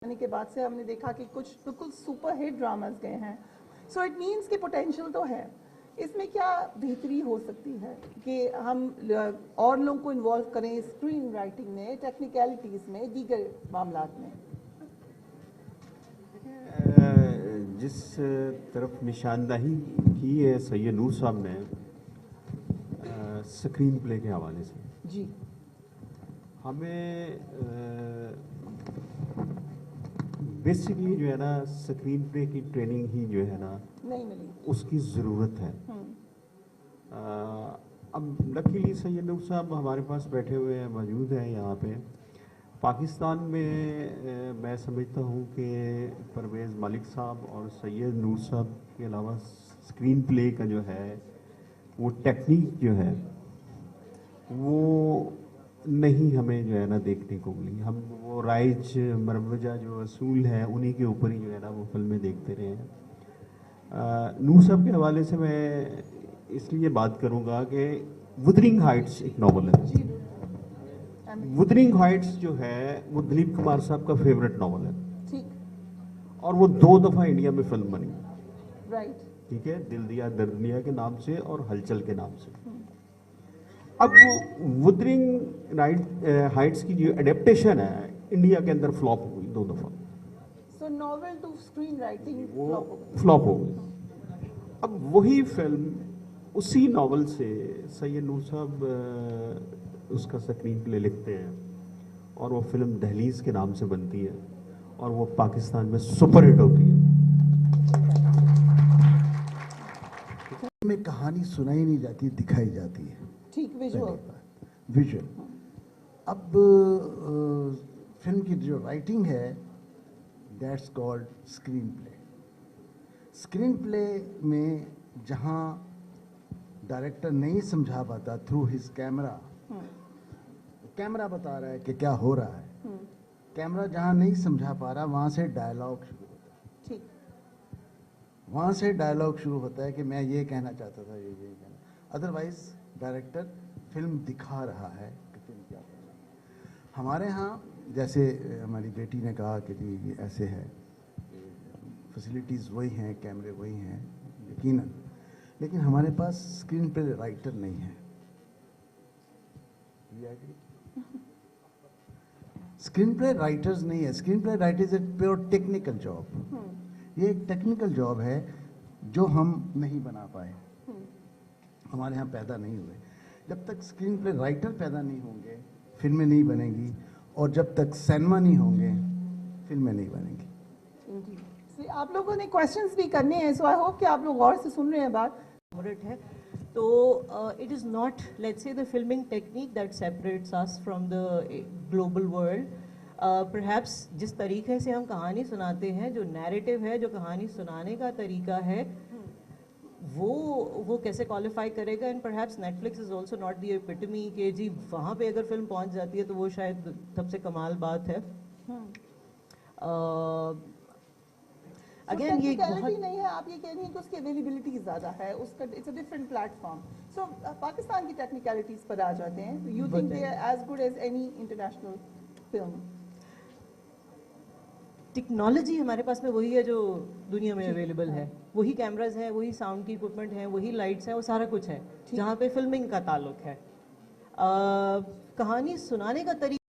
के बाद से हमने देखा कि कुछ बिल्कुल सुपर हिट ड्रामास गए हैं। सो इट मीन्स कि पोटेंशियल तो है। इसमें क्या बेहतरी हो सकती है कि हम और लोगों को इन्वॉल्व करें स्क्रीन राइटिंग में, टेक्निकलिटीज़ में, दीगर मामलात में? जिस तरफ निशानदही की है सैयद नूर साहब ने स्क्रीन प्ले के हवाले से, जी, हमें बेसिकली जो है ना स्क्रीन प्ले की ट्रेनिंग ही जो है ना नहीं मिली, उसकी ज़रूरत है। अब लकीली सैयद नूर साहब हमारे पास बैठे हुए हैं, मौजूद हैं यहाँ पे। पाकिस्तान में मैं समझता हूँ कि परवेज़ मलिक साहब और सैयद नूर साहब के अलावा स्क्रीन प्ले का जो है वो टेक्निक जो है वो नहीं हमें जो है ना देखने को मिली। हम वो राइज मरवजा जो असूल है उन्हीं के ऊपर ही जो है ना वो फिल्में देखते रहे हैं। नूर साहब के हवाले से मैं इसलिए बात करूँगा कि वुदरिंग हाइट्स एक नॉवल है। वुदरिंग हाइट्स जो है वो दिलीप कुमार साहब का फेवरेट नॉवल है। ठीक, और वो 2 दफ़ा इंडिया में फिल्म बनी। राइट, ठीक है, दिल दिया दर्द दिया के नाम से और हलचल के नाम से। अब वुदरिंग हाइट्स की जो एडेप्टेशन है इंडिया के अंदर फ्लॉप हो गई 2 दफ़ा। सो नॉवेल टू स्क्रीन राइटिंग वो फ्लॉप हो गई। अब वही फिल्म उसी नॉवल से सैयद नूर साहब उसका स्क्रीन प्ले लिखते हैं और वो फिल्म दहलीज के नाम से बनती है और वो पाकिस्तान में सुपरहिट होती है। में कहानी सुनाई नहीं जाती, दिखाई जाती है। ठीक, विजुअल, विजुअल। अब फिल्म की जो राइटिंग है that's called screen play. Screen play में जहाँ डायरेक्टर नहीं समझा पाता थ्रू हिज कैमरा, कैमरा बता रहा है कि क्या हो रहा है, कैमरा जहाँ नहीं समझा पा रहा वहाँ से डायलॉग शुरू होता है। ठीक, वहाँ से डायलॉग शुरू होता है कि मैं ये कहना चाहता था, ये कहना। अदरवाइज डायरेक्टर फिल्म दिखा रहा है कि फिल्म क्या कर रही है। हमारे यहाँ जैसे हमारी बेटी ने कहा कि जी ये ऐसे है, फैसिलिटीज़ वही हैं, कैमरे वही हैं, यकीनन, लेकिन हमारे पास स्क्रीन प्ले राइटर नहीं है। स्क्रीन प्ले राइटर्स नहीं है। Screen play writer is a pure technical job. ये एक टेक्निकल जॉब है जो हम नहीं बना पाए, हमारे यहाँ पैदा नहीं हुए। जब तक स्क्रीन प्ले राइटर पैदा नहीं होंगे फिल्में नहीं बनेंगी, और जब तक सिनेमा नहीं होंगे फिल्में नहीं बनेंगी। आप लोगों ने क्वेश्चंस भी करने हैं, सो आई होप कि आप लोग गौर से सुन रहे हैं बात। है तो it is not, let's say, the filming technique that separates us from the global world. Perhaps जिस तरीके से हम कहानी सुनाते हैं, जो नैरेटिव है, जो कहानी सुनाने का तरीका है, वो कैसे क्वालिफाई करेगा। And perhaps Netflix is also not the epitome कि जी वहाँ पे अगर फिल्म पहुँच जाती है तो वो शायद सबसे कमाल बात है। अगेन ये बहुत नहीं है, आप ये कह रही हैं कि उसकी अवेलेबिलिटी ज़्यादा है, उसका it's a different platform. So Pakistan की टेक्निकलिटीज़ पर आ जाते हैं। You think they are as good as any international film? Technology हमारे पास में वही है जो दुनिया में अवेलेबल है, वही कैमराज हैं, वही साउंड की इक्विपमेंट हैं, वही लाइट्स हैं, वो सारा कुछ है जहाँ पे फिल्मिंग का ताल्लुक है। कहानी सुनाने का तरीका